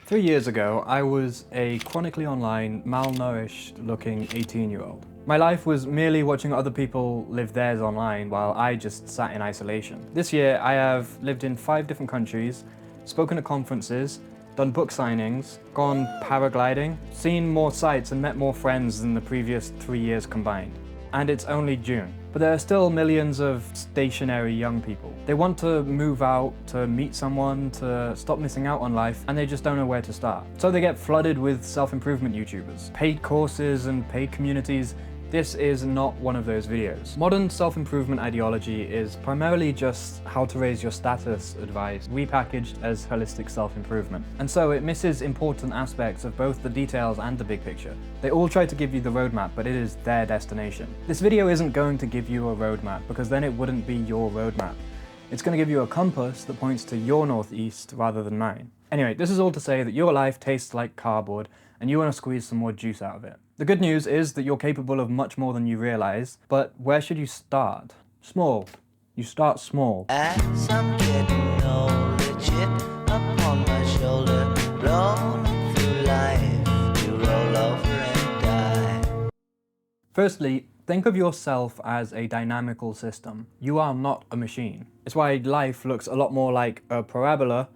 3 years ago, I was a chronically online, malnourished looking 18-year-old. My life was merely watching other people live theirs online while I just sat in isolation. This year, I have lived in 5 different countries, spoken at conferences, done book signings, gone paragliding, seen more sights and met more friends than the previous 3 years combined. And it's only June. But there are still millions of stationary young people. They want to move out, to meet someone, to stop missing out on life, and they just don't know where to start. So they get flooded with self-improvement YouTubers, paid courses and paid communities. This is not one of those videos. Modern self-improvement ideology is primarily just how to raise your status advice, repackaged as holistic self-improvement. And so it misses important aspects of both the details and the big picture. They all try to give you the roadmap, but it is their destination. This video isn't going to give you a roadmap, because then it wouldn't be your roadmap. It's going to give you a compass that points to your northeast rather than mine. Anyway, this is all to say that your life tastes like cardboard, and you want to squeeze some more juice out of it. The good news is that you're capable of much more than you realize, but where should you start? Small. You start small. As I'm getting older, chip upon my shoulder, blown through life to roll over and die. Firstly, think of yourself as a dynamical system. You are not a machine. It's why life looks a lot more like a parabola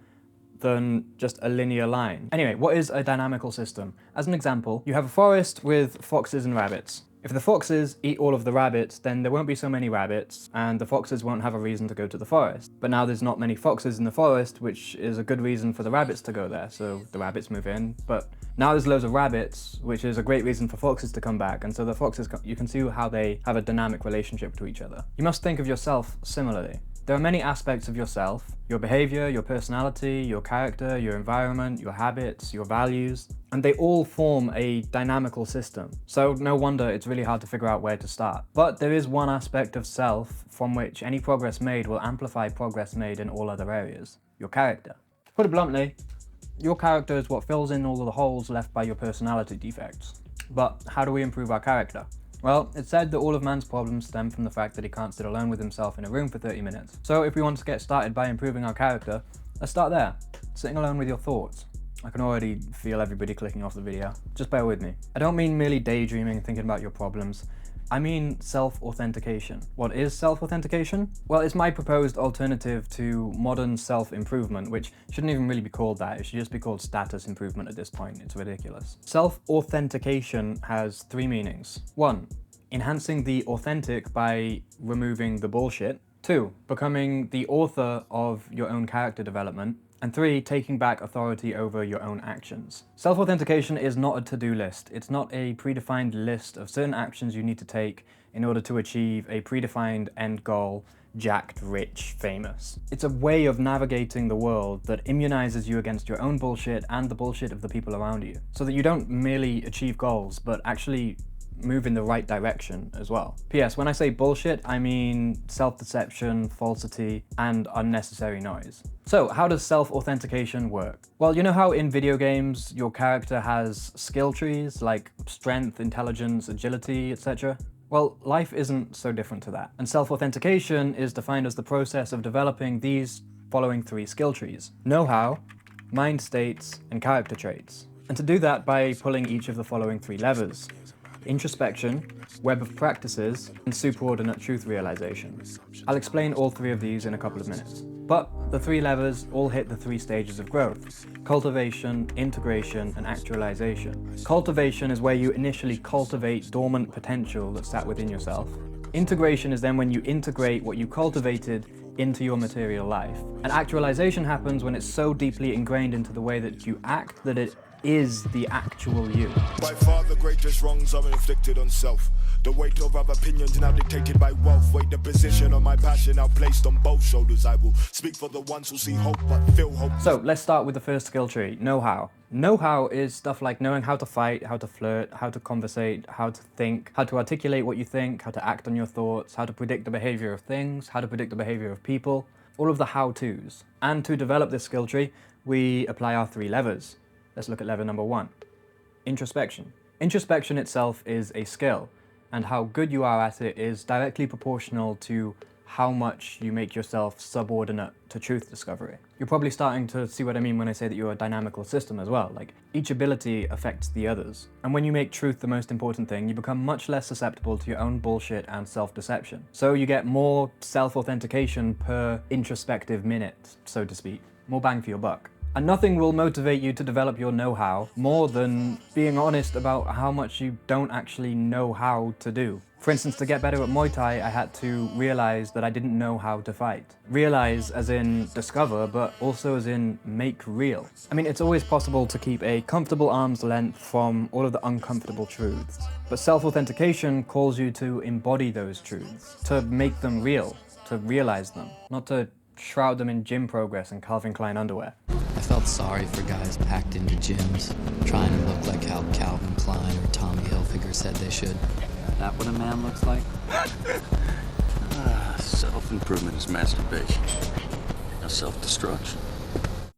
than just a linear line. Anyway, what is a dynamical system? As an example, you have a forest with foxes and rabbits. If the foxes eat all of the rabbits, then there won't be so many rabbits, and the foxes won't have a reason to go to the forest. But now there's not many foxes in the forest, which is a good reason for the rabbits to go there, so the rabbits move in. But now there's loads of rabbits, which is a great reason for foxes to come back, and so the foxes, you can see how they have a dynamic relationship to each other. You must think of yourself similarly. There are many aspects of yourself: your behavior, your personality, your character, your environment, your habits, your values, and they all form a dynamical system. So no wonder it's really hard to figure out where to start. But there is one aspect of self from which any progress made will amplify progress made in all other areas: your character. To put it bluntly, your character is what fills in all of the holes left by your personality defects. But how do we improve our character? Well, it's said that all of man's problems stem from the fact that he can't sit alone with himself in a room for 30 minutes. So if we want to get started by improving our character, let's start there, sitting alone with your thoughts. I can already feel everybody clicking off the video. Just bear with me. I don't mean merely daydreaming and thinking about your problems. I mean self-authentication. What is self-authentication? Well, it's my proposed alternative to modern self-improvement, which shouldn't even really be called that. It should just be called status improvement at this point. It's ridiculous. Self-authentication has 3 meanings. 1, enhancing the authentic by removing the bullshit. 2, becoming the author of your own character development. And 3, taking back authority over your own actions. Self-authentication is not a to-do list. It's not a predefined list of certain actions you need to take in order to achieve a predefined end goal, jacked, rich, famous. It's a way of navigating the world that immunizes you against your own bullshit and the bullshit of the people around you, so that you don't merely achieve goals, but actually move in the right direction as well. P.S. When I say bullshit, I mean self-deception, falsity, and unnecessary noise. So how does self-authentication work? Well, you know how in video games your character has skill trees like strength, intelligence, agility, etc.? Well, life isn't so different to that. And self-authentication is defined as the process of developing these following 3 skill trees: know-how, mind states, and character traits. And to do that by pulling each of the following 3 levers: introspection, web of practices, and superordinate truth realization. I'll explain all 3 of these in a couple of minutes. But the 3 levers all hit the 3 stages of growth: cultivation, integration, and actualization. Cultivation is where you initially cultivate dormant potential that's sat within yourself. Integration is then when you integrate what you cultivated into your material life. And actualization happens when it's so deeply ingrained into the way that you act that it is the actual you. By far the greatest wrongs are inflicted on self. The weight of our opinions now dictated by wealth. Weight the position of my passion now placed on both shoulders. I will speak for the ones who see hope but feel hope. So let's start with the first skill tree, know-how. Know-how is stuff like knowing how to fight, how to flirt, how to conversate, how to think, how to articulate what you think, how to act on your thoughts, how to predict the behavior of things, how to predict the behavior of people, all of the how-tos. And to develop this skill tree, we apply our 3 levers. Let's look at lever number 1, introspection. Introspection itself is a skill, and how good you are at it is directly proportional to how much you make yourself subordinate to truth discovery. You're probably starting to see what I mean when I say that you're a dynamical system as well. Like, each ability affects the others. And when you make truth the most important thing, you become much less susceptible to your own bullshit and self-deception. So you get more self-authentication per introspective minute, so to speak. More bang for your buck. And nothing will motivate you to develop your know-how more than being honest about how much you don't actually know how to do. For instance, to get better at Muay Thai, I had to realize that I didn't know how to fight. Realize as in discover, but also as in make real. I mean, it's always possible to keep a comfortable arm's length from all of the uncomfortable truths. But self-authentication calls you to embody those truths, to make them real, to realize them, not to shroud them in gym progress and Calvin Klein underwear. I felt sorry for guys packed into gyms, trying to look like how Calvin Klein or Tommy Hilfiger said they should. That what a man looks like? Self-improvement is masturbation. Now self-destruction.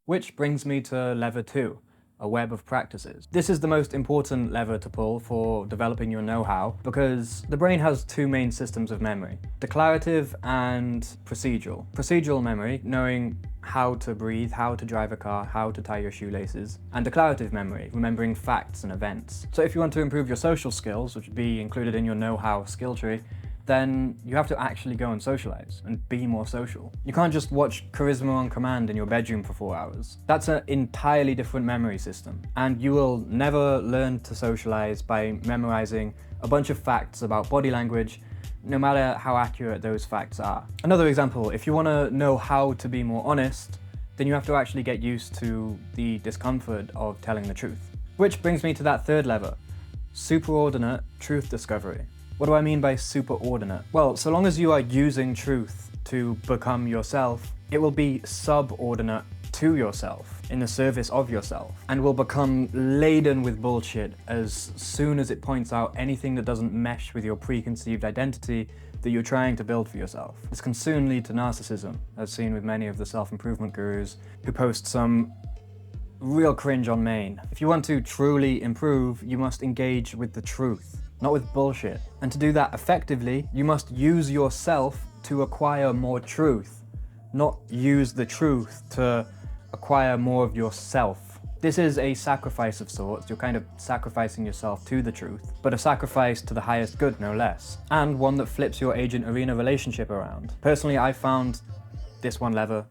Which brings me to lever 2, a web of practices. This is the most important lever to pull for developing your know-how because the brain has two main systems of memory, declarative and procedural. Procedural memory, knowing how to breathe, how to drive a car, how to tie your shoelaces, and declarative memory, remembering facts and events. So if you want to improve your social skills, which would be included in your know-how skill tree, then you have to actually go and socialize and be more social. You can't just watch Charisma on Command in your bedroom for 4 hours. That's an entirely different memory system. And you will never learn to socialize by memorizing a bunch of facts about body language, no matter how accurate those facts are. Another example, if you want to know how to be more honest, then you have to actually get used to the discomfort of telling the truth. Which brings me to that third lever, superordinate truth discovery. What do I mean by superordinate? Well, so long as you are using truth to become yourself, it will be subordinate to yourself, in the service of yourself, and will become laden with bullshit as soon as it points out anything that doesn't mesh with your preconceived identity that you're trying to build for yourself. This can soon lead to narcissism, as seen with many of the self-improvement gurus who post some real cringe on main. If you want to truly improve, you must engage with the truth, not with bullshit. And to do that effectively, you must use yourself to acquire more truth, not use the truth to acquire more of yourself. This is a sacrifice of sorts. You're kind of sacrificing yourself to the truth, but a sacrifice to the highest good, no less, and one that flips your agent-arena relationship around. Personally, I found this one lever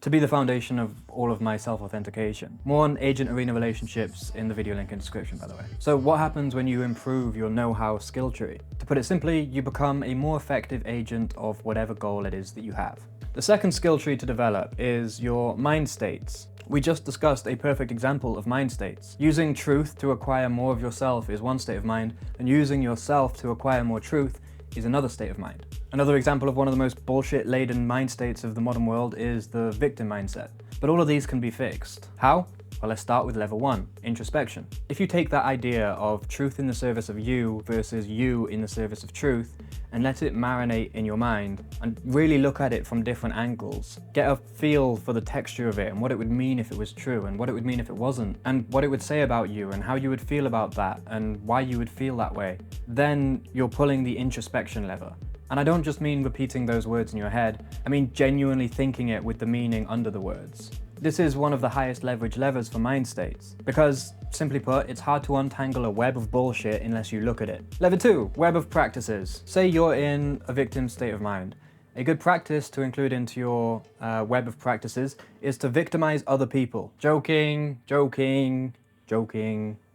to be the foundation of all of my self-authentication. More on agent-arena relationships in the video link in description, by the way. So what happens when you improve your know-how skill tree? To put it simply, you become a more effective agent of whatever goal it is that you have. The second skill tree to develop is your mind states. We just discussed a perfect example of mind states. Using truth to acquire more of yourself is one state of mind, and using yourself to acquire more truth is another state of mind. Another example of one of the most bullshit-laden mind states of the modern world is the victim mindset. But all of these can be fixed. How? Well, let's start with level 1, introspection. If you take that idea of truth in the service of you versus you in the service of truth and let it marinate in your mind and really look at it from different angles, get a feel for the texture of it and what it would mean if it was true and what it would mean if it wasn't, and what it would say about you and how you would feel about that and why you would feel that way, then you're pulling the introspection lever. And I don't just mean repeating those words in your head, I mean genuinely thinking it with the meaning under the words. This is one of the highest leverage levers for mind states, because, simply put, it's hard to untangle a web of bullshit unless you look at it. Lever 2, web of practices. Say you're in a victim state of mind. A good practice to include into your web of practices is to victimize other people. Joking.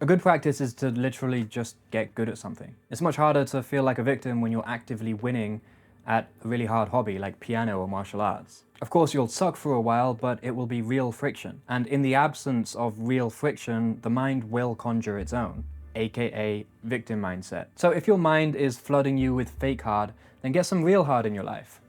A good practice is to literally just get good at something. It's much harder to feel like a victim when you're actively winning at a really hard hobby like piano or martial arts. Of course, you'll suck for a while, but it will be real friction. And in the absence of real friction, the mind will conjure its own, aka victim mindset. So if your mind is flooding you with fake hard, then get some real hard in your life.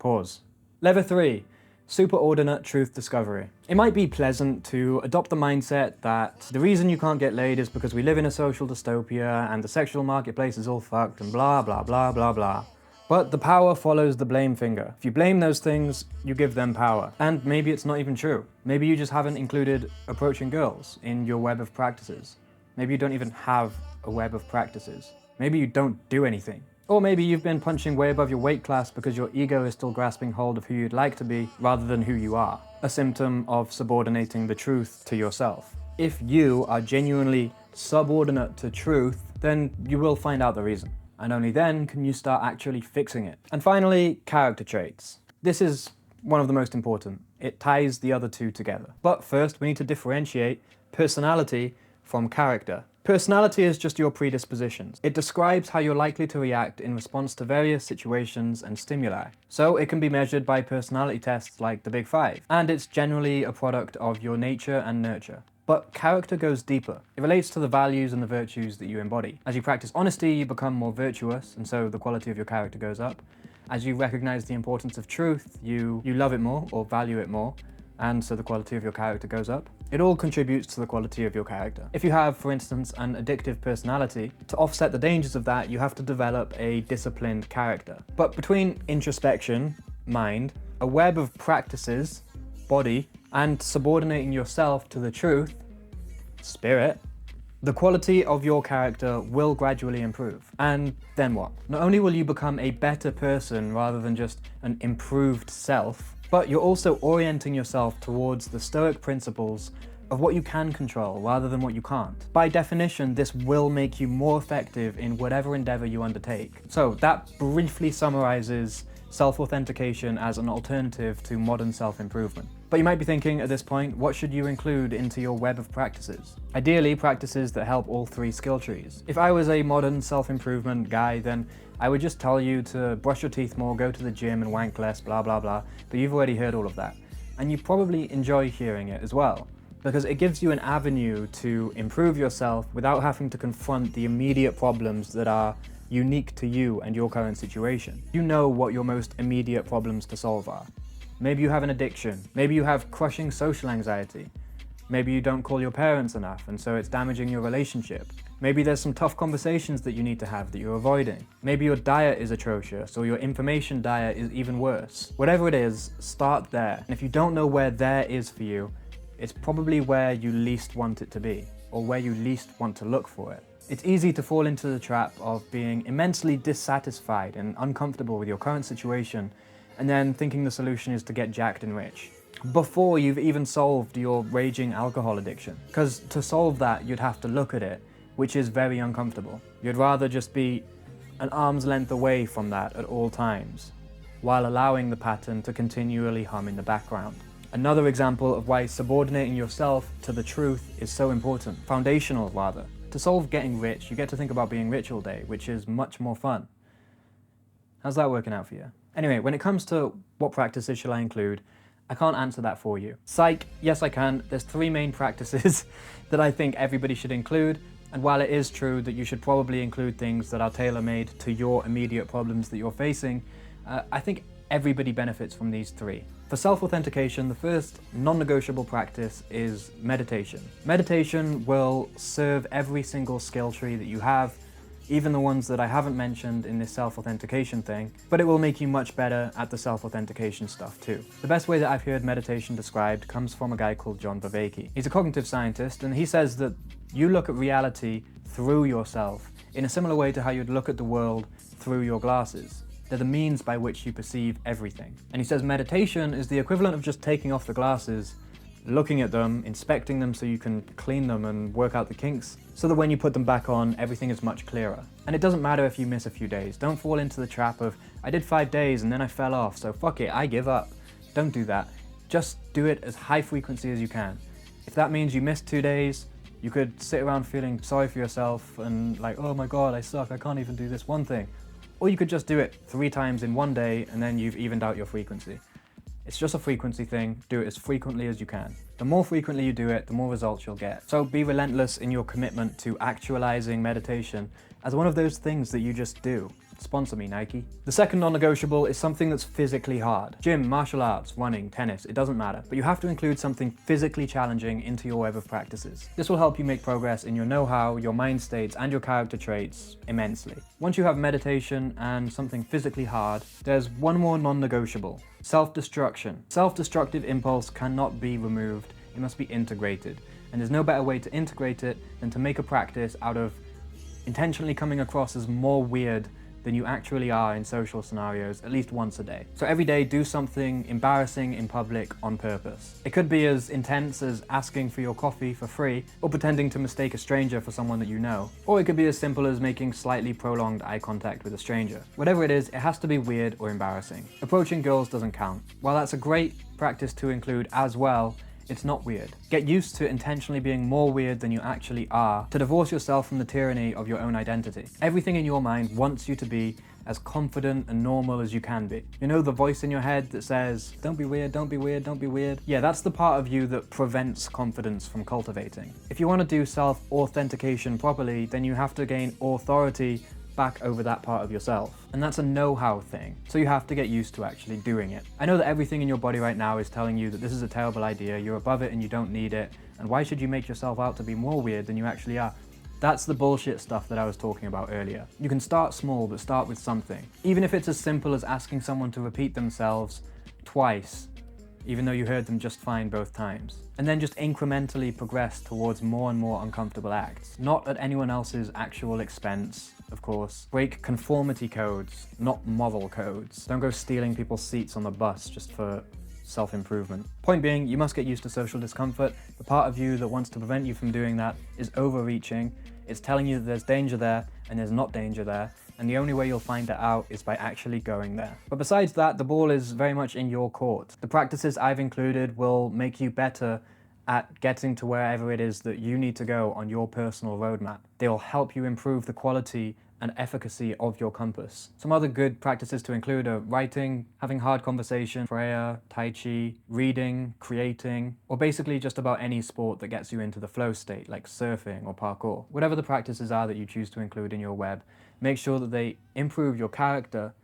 Pause. Lever 3. Superordinate truth discovery. It might be pleasant to adopt the mindset that the reason you can't get laid is because we live in a social dystopia and the sexual marketplace is all fucked and blah blah blah blah blah. But the power follows the blame finger. If you blame those things, you give them power. And maybe it's not even true. Maybe you just haven't included approaching girls in your web of practices. Maybe you don't even have a web of practices. Maybe you don't do anything. Or maybe you've been punching way above your weight class because your ego is still grasping hold of who you'd like to be rather than who you are. A symptom of subordinating the truth to yourself. If you are genuinely subordinate to truth, then you will find out the reason. And only then can you start actually fixing it. And finally, character traits. This is one of the most important. It ties the other two together. But first, we need to differentiate personality from character. Personality is just your predispositions. It describes how you're likely to react in response to various situations and stimuli. So it can be measured by personality tests like the Big Five, and it's generally a product of your nature and nurture. But character goes deeper. It relates to the values and the virtues that you embody. As you practice honesty, you become more virtuous, and so the quality of your character goes up. As you recognize the importance of truth, you love it more or value it more, and so the quality of your character goes up. It all contributes to the quality of your character. If you have, for instance, an addictive personality, to offset the dangers of that, you have to develop a disciplined character. But between introspection, mind, a web of practices, body, and subordinating yourself to the truth, spirit, the quality of your character will gradually improve. And then what? Not only will you become a better person rather than just an improved self, but you're also orienting yourself towards the stoic principles of what you can control rather than what you can't. By definition, this will make you more effective in whatever endeavor you undertake. So that briefly summarizes self-authentication as an alternative to modern self-improvement. But you might be thinking at this point, what should you include into your web of practices? Ideally, practices that help all three skill trees. If I was a modern self-improvement guy, then I would just tell you to brush your teeth more, go to the gym and wank less, blah, blah, blah. But you've already heard all of that. And you probably enjoy hearing it as well, because it gives you an avenue to improve yourself without having to confront the immediate problems that are unique to you and your current situation. You know what your most immediate problems to solve are. Maybe you have an addiction. Maybe you have crushing social anxiety. Maybe you don't call your parents enough and so it's damaging your relationship. Maybe there's some tough conversations that you need to have that you're avoiding. Maybe your diet is atrocious or your information diet is even worse. Whatever it is, start there. And if you don't know where there is for you, it's probably where you least want it to be, or where you least want to look for it. It's easy to fall into the trap of being immensely dissatisfied and uncomfortable with your current situation, and then thinking the solution is to get jacked and rich, before you've even solved your raging alcohol addiction. Because to solve that, you'd have to look at it, which is very uncomfortable. You'd rather just be an arm's length away from that at all times, while allowing the pattern to continually hum in the background. Another example of why subordinating yourself to the truth is so important, foundational rather. To solve getting rich, you get to think about being rich all day, which is much more fun. How's that working out for you? Anyway, when it comes to what practices shall I include, I can't answer that for you. Psych, yes I can. There's three main practices that I think everybody should include, and while it is true that you should probably include things that are tailor-made to your immediate problems that you're facing, I think everybody benefits from these three. For self-authentication, the first non-negotiable practice is meditation. Meditation will serve every single skill tree that you have, even the ones that I haven't mentioned in this self-authentication thing, but it will make you much better at the self-authentication stuff too. The best way that I've heard meditation described comes from a guy called John Vervaeke. He's a cognitive scientist, and he says that you look at reality through yourself in a similar way to how you'd look at the world through your glasses. They're the means by which you perceive everything. And he says meditation is the equivalent of just taking off the glasses, looking at them, inspecting them so you can clean them and work out the kinks, so that when you put them back on, everything is much clearer. And it doesn't matter if you miss a few days. Don't fall into the trap of, I did 5 days and then I fell off, so fuck it, I give up. Don't do that. Just do it as high frequency as you can. If that means you missed 2 days, you could sit around feeling sorry for yourself and like, oh my God, I suck, I can't even do this one thing. Or you could just do it 3 times in one day and then you've evened out your frequency. It's just a frequency thing. Do it as frequently as you can. The more frequently you do it, the more results you'll get. So be relentless in your commitment to actualizing meditation as one of those things that you just do. Sponsor me, Nike. The second non-negotiable is something that's physically hard. Gym, martial arts, running, tennis, it doesn't matter. But you have to include something physically challenging into your web of practices. This will help you make progress in your know-how, your mind states, and your character traits immensely. Once you have meditation and something physically hard, there's one more non-negotiable. Self-destruction. Self-destructive impulse cannot be removed, it must be integrated. And there's no better way to integrate it than to make a practice out of intentionally coming across as more weird than you actually are in social scenarios at least once a day. So every day, do something embarrassing in public on purpose. It could be as intense as asking for your coffee for free, or pretending to mistake a stranger for someone that you know. Or it could be as simple as making slightly prolonged eye contact with a stranger. Whatever it is, it has to be weird or embarrassing. Approaching girls doesn't count. While that's a great practice to include as well, it's not weird. Get used to intentionally being more weird than you actually are, to divorce yourself from the tyranny of your own identity. Everything in your mind wants you to be as confident and normal as you can be. You know the voice in your head that says, don't be weird, don't be weird, don't be weird? Yeah, that's the part of you that prevents confidence from cultivating. If you want to do self-authentication properly, then you have to gain authority back over that part of yourself. And that's a know-how thing, so you have to get used to actually doing it. I know that everything in your body right now is telling you that this is a terrible idea, you're above it and you don't need it, and why should you make yourself out to be more weird than you actually are? That's the bullshit stuff that I was talking about earlier. You can start small, but start with something. Even if it's as simple as asking someone to repeat themselves twice, even though you heard them just fine both times. And then just incrementally progress towards more and more uncomfortable acts. Not at anyone else's actual expense, of course. Break conformity codes, not moral codes. Don't go stealing people's seats on the bus just for self-improvement. Point being, you must get used to social discomfort. The part of you that wants to prevent you from doing that is overreaching. It's telling you that there's danger there and there's not danger there. And the only way you'll find it out is by actually going there. But besides that, the ball is very much in your court. The practices I've included will make you better at getting to wherever it is that you need to go on your personal roadmap. They'll help you improve the quality and efficacy of your compass. Some other good practices to include are writing, having hard conversation, prayer, tai chi, reading, creating, or basically just about any sport that gets you into the flow state, like surfing or parkour. Whatever the practices are that you choose to include in your web, make sure that they improve your character,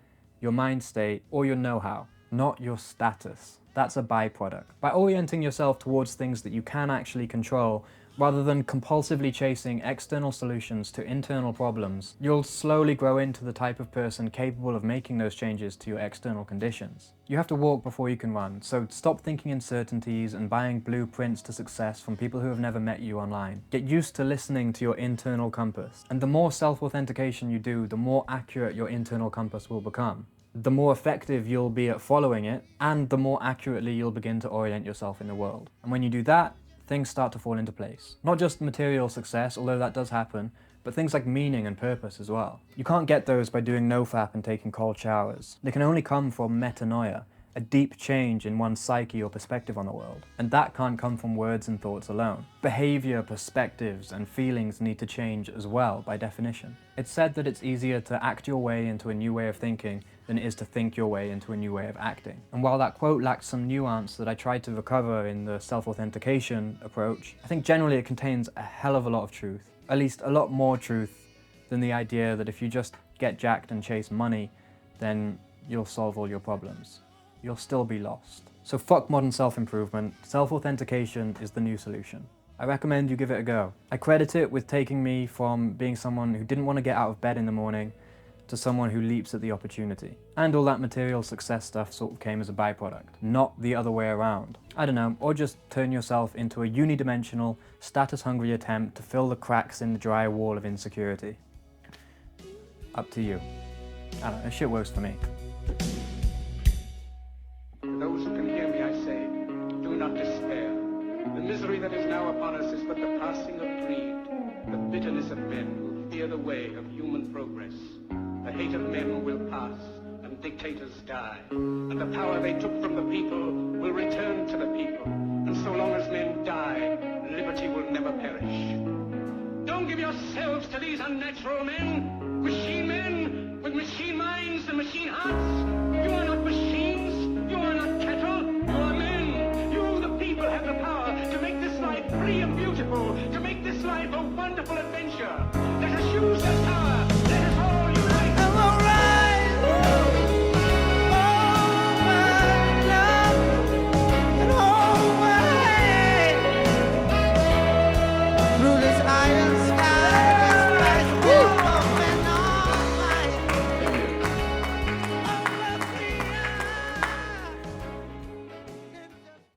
your mind state, or your know-how, not your status. That's a byproduct. By orienting yourself towards things that you can actually control, rather than compulsively chasing external solutions to internal problems, you'll slowly grow into the type of person capable of making those changes to your external conditions. You have to walk before you can run, so stop thinking in certainties and buying blueprints to success from people who have never met you online. Get used to listening to your internal compass. And the more self-authentication you do, the more accurate your internal compass will become. The more effective you'll be at following it, and the more accurately you'll begin to orient yourself in the world. And when you do that, things start to fall into place. Not just material success, although that does happen, but things like meaning and purpose as well. You can't get those by doing nofap and taking cold showers. They can only come from metanoia, a deep change in one's psyche or perspective on the world. And that can't come from words and thoughts alone. Behavior, perspectives, and feelings need to change as well, by definition. It's said that it's easier to act your way into a new way of thinking than it is to think your way into a new way of acting. And while that quote lacks some nuance that I tried to recover in the self-authentication approach, I think generally it contains a hell of a lot of truth. At least a lot more truth than the idea that if you just get jacked and chase money, then you'll solve all your problems. You'll still be lost. So fuck modern self-improvement. Self-authentication is the new solution. I recommend you give it a go. I credit it with taking me from being someone who didn't want to get out of bed in the morning to someone who leaps at the opportunity. And all that material success stuff sort of came as a byproduct, not the other way around. I don't know, or just turn yourself into a unidimensional, status-hungry attempt to fill the cracks in the dry wall of insecurity. Up to you. I don't know, shit works for me. To those who can hear me, I say, do not despair. The misery that is now upon us is but the passing of greed, the bitterness of men who fear the way of human progress. The hate of men will pass, and dictators die, and the power they took from the people will return to the people, and so long as men die, liberty will never perish. Don't give yourselves to these unnatural men with machine minds and machine hearts. You are not machines, you are not cattle, you are men. You, the people, have the power to make this life free and beautiful, to make this life a wonderful adventure. Let us use that power.